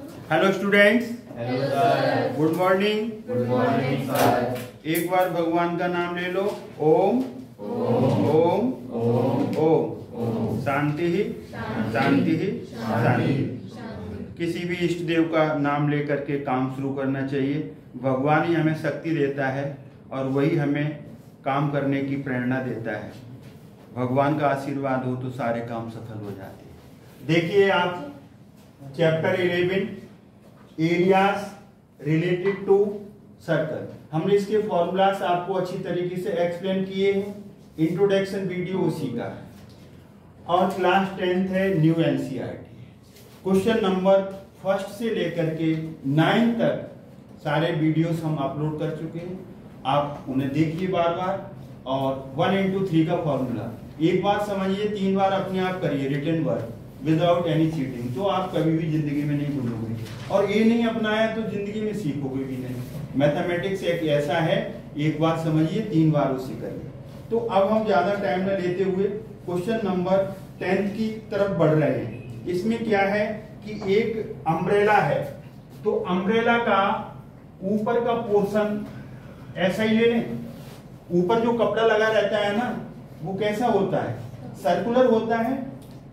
Hello students, hello sir. Good morning. Good morning sir. एक बार भगवान का नाम ले लो। ओम ओम ओम ओम ओम। शांति ही शांति ही शांति। किसी भी इष्ट देव का नाम लेकर के काम शुरू करना चाहिए। भगवान ही हमें शक्ति देता है और वही हमें काम करने की प्रेरणा देता है। भगवान का आशीर्वाद हो तो सारे काम सफल हो जाते हैं। देखिए आप chapter 11 areas related to circle, हमने इसके फॉर्मूलास आपको अच्छी तरीके से एक्सप्लेन किए हैं। इंट्रोडक्शन वीडियो उसी का है और क्लास 10th है न्यू एनसीईआरटी। क्वेश्चन नंबर 1 से लेकर के 9 तक सारे वीडियोस हम अपलोड कर चुके हैं। आप उन्हें देखिए बार बार। और 1 into 3 का फॉर्मूला एक बार समझिए, 3 बार अपने आप करिए written work without any cheating, तो आप कभी भी जिंदगी में नहीं भूलोगे। और ये नहीं अपनाया तो जिंदगी में सीखोगे भी नहीं। मैथमेटिक्स एक ऐसा है, एक बार समझिए 3 बार उसे करिए। तो अब हम ज्यादा टाइम न लेते हुए क्वेश्चन नंबर 10 की तरफ बढ़ रहे हैं। इसमें क्या है कि एक अम्ब्रेला है, तो अम्ब्रेला का ऊपर का पोर्शन ऐसा ही ले लें। ऊपर जो कपड़ा लगा रहता है ना, वो कैसा होता है? सर्कुलर होता है।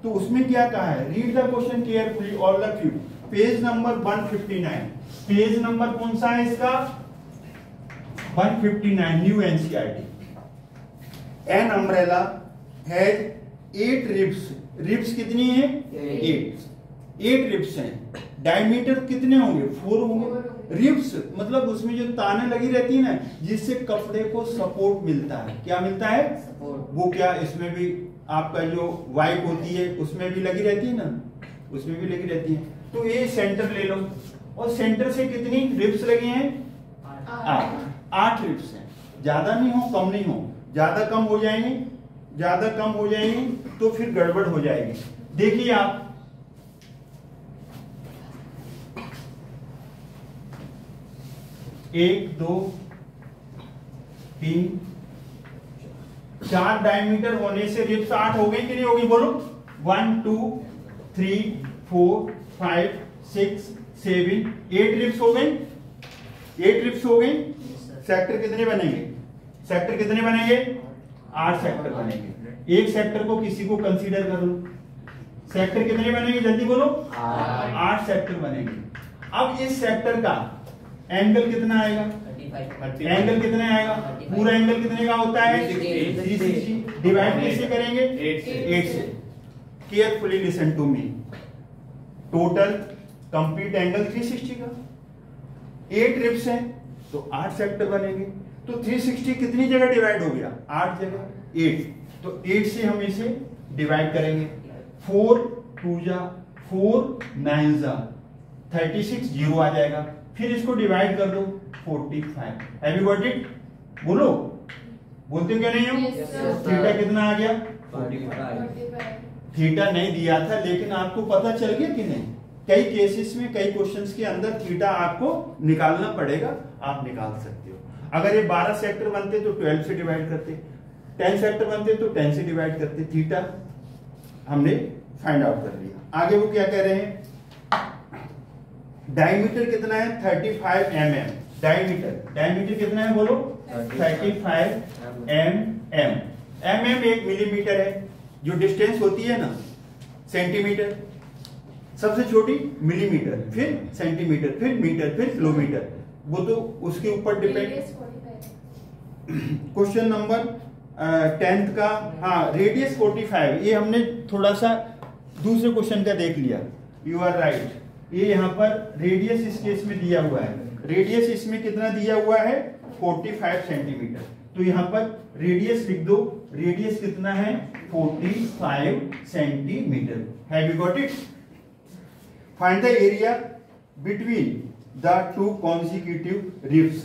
तो उसमें क्या कहा है? Read the question carefully all of you. Page number 159। Page number कौन सा है इसका? 159 new NCERT. N umbrella has 8 ribs. Ribs कितनी है? 8 रिब्स हैं। डायमीटर कितने होंगे? 4 होंगे। रिब्स मतलब उसमें जो ताने लगी रहती है ना, जिससे कपड़े को सपोर्ट मिलता है। क्या मिलता है? वो क्या इसमें भी आपका जो वाइप होती है उसमें भी लगी रहती है ना, उसमें भी लगी रहती है। तो ये सेंटर ले लो और सेंटर से कितनी रिब्स लगी हैं? 8 रिब्स हैं। ज्यादा नहीं हो कम नहीं हो। ज्यादा कम हो जाएंगे, ज्यादा कम हो जाएंगे तो फिर गड़बड़ हो जाएगी। देखिए आप 1 2 3 4 डायमीटर होने से रिब्स 8 हो गई कि नहीं होगी? बोलो। 1 2 3 4 5 6 7 8 रिब्स हो गई। 8 रिब्स हो गई। सेक्टर कितने बनेंगे? सेक्टर कितने बनेंगे? 8 सेक्टर बनेंगे। एक सेक्टर को किसी को कंसीडर कर लो। सेक्टर कितने बनेंगे? जल्दी बोलो। 8 सेक्टर बनेंगे। अब इस सेक्टर का एंगल कितना आएगा? एंगल कितने आएगा? पूरा एंगल कितने का होता है? 360। डिवाइड कैसे करेंगे? 8 से। Carefully listen to me. Total complete angle 360 का। 8 रिब्स हैं तो 8 सेक्टर बनेंगे। तो 360 कितनी जगह डिवाइड हो गया? 8 जगह। 8 तो 8 से हम इसे डिवाइड करेंगे। 4 2 जा 4 9 जा 36 0 आ जाएगा। फिर इसको डिवाइड कर दो 45। Have you got it? बोलो। बोलते हो क्या नहीं हो? थीटा कितना आ गया? 45। थीटा नहीं दिया था लेकिन आपको पता चल गया कि नहीं? कई केसेस में, कई क्वेश्चंस के अंदर थीटा आपको निकालना पड़ेगा। आप निकाल सकते हो। अगर ये 12 सेक्टर बनते तो 12 से डिवाइड करते, 10 सेक्टर बनते तो 10 से डिवाइड करते। थीटा हमने फाइंड आउट कर लिया। आगे वो क्या कह रहे हैं? डायमीटर कितना है? 35 mm। डायमीटर कितना है? बोलो। 35 mm। mm 1 मिलीमीटर है। जो डिस्टेंस होती है ना, सेंटीमीटर सबसे छोटी, मिलीमीटर, फिर सेंटीमीटर, फिर मीटर, फिर किलोमीटर, वो तो उसके ऊपर डिपेंड। क्वेश्चन नंबर 10th का, हाँ, रेडियस 45। ये हमने थोड़ा सा दूसरे क्वेश्चन का देख लिया। You are right. ये यहाँ पर रेडियस इस केस में दिया हुआ है। रेडियस इसमें कितना दिया हुआ है? 45 सेंटीमीटर। तो यहाँ पर रेडियस लिख दो। रेडियस कितना है? 45 centimetre. Have you got it? Find the area between the 2 consecutive ribs.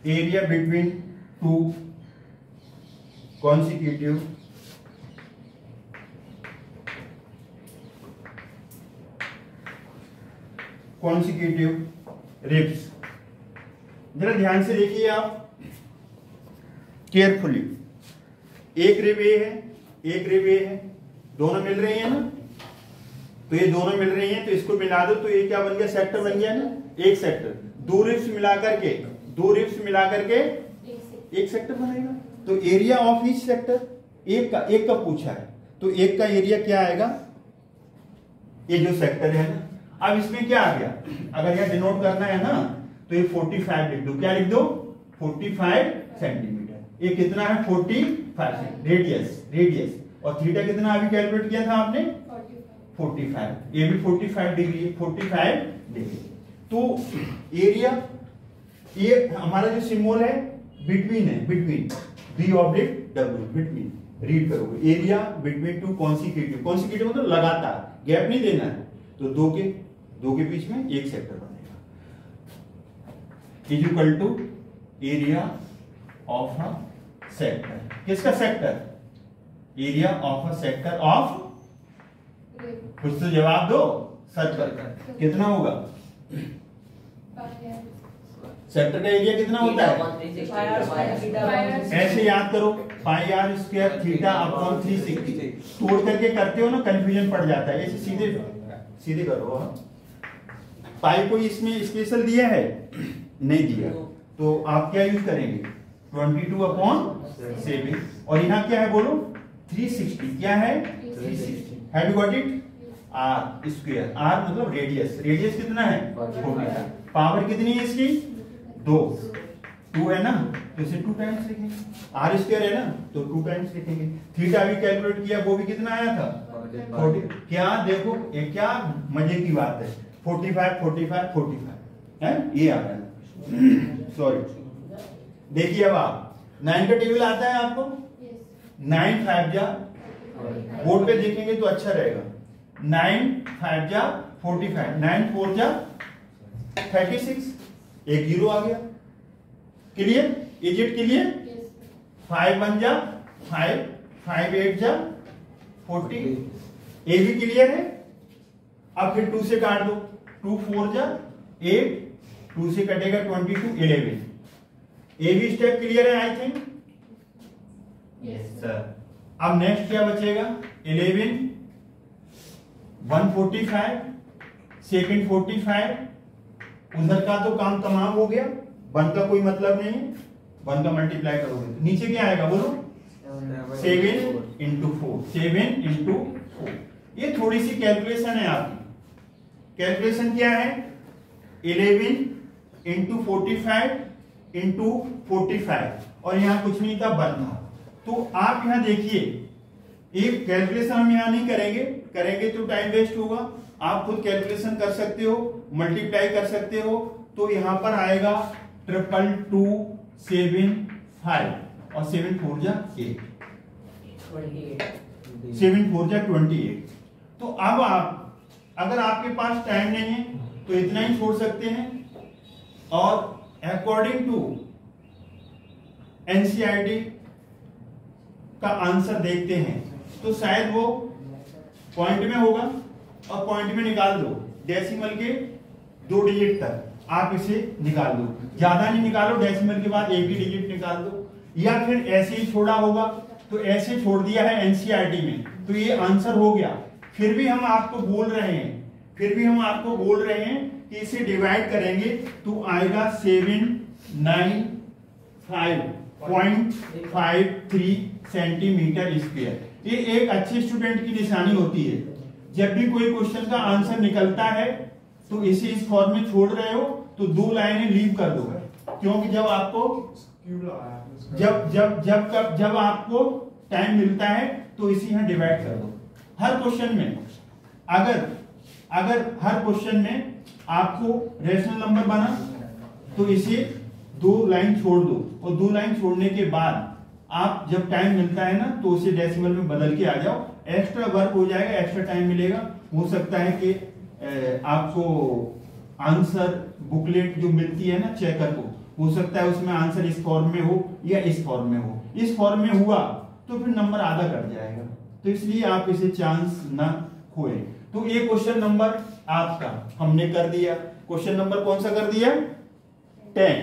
Area between 2 consecutive ribs. जरा ध्यान से देखिए आप, केयरफुली। एक रिब ए है, एक रिब ए है, दोनों मिल रही है ना, तो ये दोनों मिल रही हैं, तो इसको मिला दो तो ये क्या बन गया, सेक्टर बन गया ना, एक सेक्टर। दो रिब्स मिलाकर के एक सेक्टर बनेगा। तो एरिया ऑफ ईच सेक्टर, एक का पूछा है, तो एक का एरिया क्या आएगा, ये जो सेक्टर है ना। अब इसमें क्या आ गया, अगर यह डिनोट करना है ना तो ये 45 लिख दो। क्या लिख दो, 45 सेंटीमीटर। ये कितना है, 45 रेडियस। और थीटा कितना अभी कैलकुलेट किया था आपने, 45। ये भी 45 डिग्री है, 45 डिग्री। तो एरिया, ये हमारा जो सिंबल है बिटवीन है, बिटवीन B/W, बिटवीन। रीड करोगे, एरिया बिटवीन टू कॉन्सिक्यूटिव मतलब लगातार, गैप नहीं देना है। तो दो के बीच में एक सेक्टर बनेगा, is equal to area of a sector. किसका sector, area of a sector of, कुछ तो जवाब दो, सर्कल। कितना होगा, सेक्टर का एरिया कितना होता है, ऐसे याद करो, पाई आर स्क्वायर थीटा अपॉन 360। तोड़ करके करते हो ना, कंफ्यूजन पड़ जाता है। ऐसे सीधे करो। पाई को इसमें स्पेशल दिया है, नहीं दिया, तो आप क्या यूज करेंगे, 22/7। और यहाँ क्या है बोलो, 360। क्या है, 360। Have you got it, r square. R मतलब रेडियस कितना है, 45। पावर कितनी है इसकी, 2 है ना, तो इसे 2 टाइम्स लिखेंगे। आर स्क्वायर है ना, तो 2 टाइम्स लिखेंगे। थीटा भी कैलकुलेट किया, वो भी कितना आया था, 40। क्या देखो, ये क्या मजे की बात है, 45 है, ये आ रहा है। सॉरी, देखिए अब आप 9 का टेबल आता है आपको, 9 5 जा, बोर्ड पे देखेंगे तो अच्छा रहेगा। 9 5 जा 45, 9 4 जा 36, एक 0 आ गया। Clear, is it clear. 5 1 जा 5, 5 8 जा 40, ये भी क्लियर है। अब फिर 2 से काट दो, 2 4 जा 8, 2 से कटेगा 22, 11। ये भी स्टेप क्लियर है आई थिंक, सर। अब नेक्स्ट क्या बचेगा, 11 145, सेकंड 45। उधर का तो काम तमाम हो गया, 1 का कोई मतलब नहीं है, 1 का मल्टीप्लाई करोगे तो नीचे क्या आएगा बोलो, 7 इंटू 4, 7 इंटू 4। ये थोड़ी सी कैलकुलेशन है आपकी। कैलकुलेशन क्या है, 11 इंटू 45 इंटू 45, और यहाँ कुछ नहीं था, 1 था। तो आप यहाँ देखिए, एक कैलकुलेशन हम यहाँ नहीं करेंगे तो टाइम वेस्ट होगा। आप खुद कैलकुलेशन कर सकते हो, मल्टीप्लाई कर सकते हो। तो यहाँ पर आएगा 22275, और 7 4 जा 8, 7 4 जा 28। तो अब आप, अगर आपके पास टाइम नहीं है तो इतना ही छोड़ सकते हैं, और अकॉर्डिंग टू एनसीईआरटी का आंसर देखते हैं, तो शायद वो पॉइंट में होगा, और पॉइंट में निकाल दो, डेसिमल के 2 डिजिट तक आप इसे निकाल दो। ज्यादा नहीं निकालो, डेसिमल के बाद एक ही डिजिट निकाल दो, या फिर ऐसे ही छोड़ा होगा, तो ऐसे छोड़ दिया है एनसीईआरटी में, तो ये आंसर हो गया। फिर भी हम आपको बोल रहे हैं कि इसे डिवाइड करेंगे तो आएगा 795.53 सेंटीमीटर स्क्वायर। ये एक अच्छे स्टूडेंट की निशानी होती है, जब भी कोई क्वेश्चन का आंसर निकलता है तो इसे इस फॉर्म में छोड़ रहे हो तो 2 लाइनें लीव कर दो, क्योंकि जब आपको जब आपको टाइम मिलता है तो इसे यहां डिवाइड कर दो। हर क्वेश्चन में अगर हर क्वेश्चन में आपको रेशनल नंबर बना तो इसे 2 लाइन छोड़ दो, और 2 लाइन छोड़ने के बाद आप जब टाइम मिलता है ना तो उसे डेसिमल में बदल के आ जाओ। एक्स्ट्रा वर्क हो जाएगा, एक्स्ट्रा टाइम मिलेगा। हो सकता है कि आपको आंसर बुकलेट जो मिलती है ना चेकर को, हो सकता है उसमें आंसर इस फॉर्म में हो या इस फॉर्म में हो। इस फॉर्म में हुआ तो फिर नंबर आधा कट जाएगा, तो इसलिए आप इसे चांस ना खोए। तो ये क्वेश्चन नंबर आपका हमने कर दिया। क्वेश्चन नंबर कौन सा कर दिया, 10।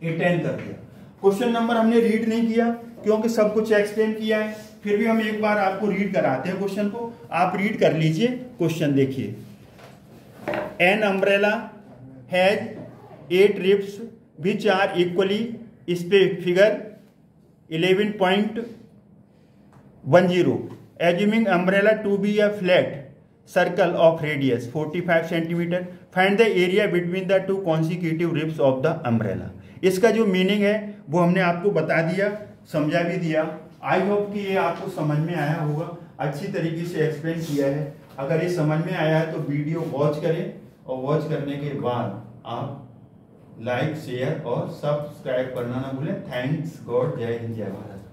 ये 10 कर दिया। क्वेश्चन नंबर हमने रीड नहीं किया, क्योंकि सब कुछ एक्सप्लेन किया है, फिर भी हम एक बार आपको रीड कराते हैं क्वेश्चन को। आप रीड कर लीजिए क्वेश्चन, देखिए। An umbrella has 8 ribs which are equally spaced, figure 11.10, assuming umbrella to be a flat circle of radius 45 cm, find the area between the two consecutive ribs of the umbrella। इसका जो meaning है वो हमने आपको बता दिया, समझा भी दिया। आई होप कि ये आपको समझ में आया होगा, अच्छी तरीके से एक्सप्लेन किया है। अगर ये समझ में आया है तो वीडियो वॉच करें, और वॉच करने के बाद आप लाइक, शेयर और सब्सक्राइब करना ना भूलें। थैंक्स गॉड, जय हिंद, जय भारत।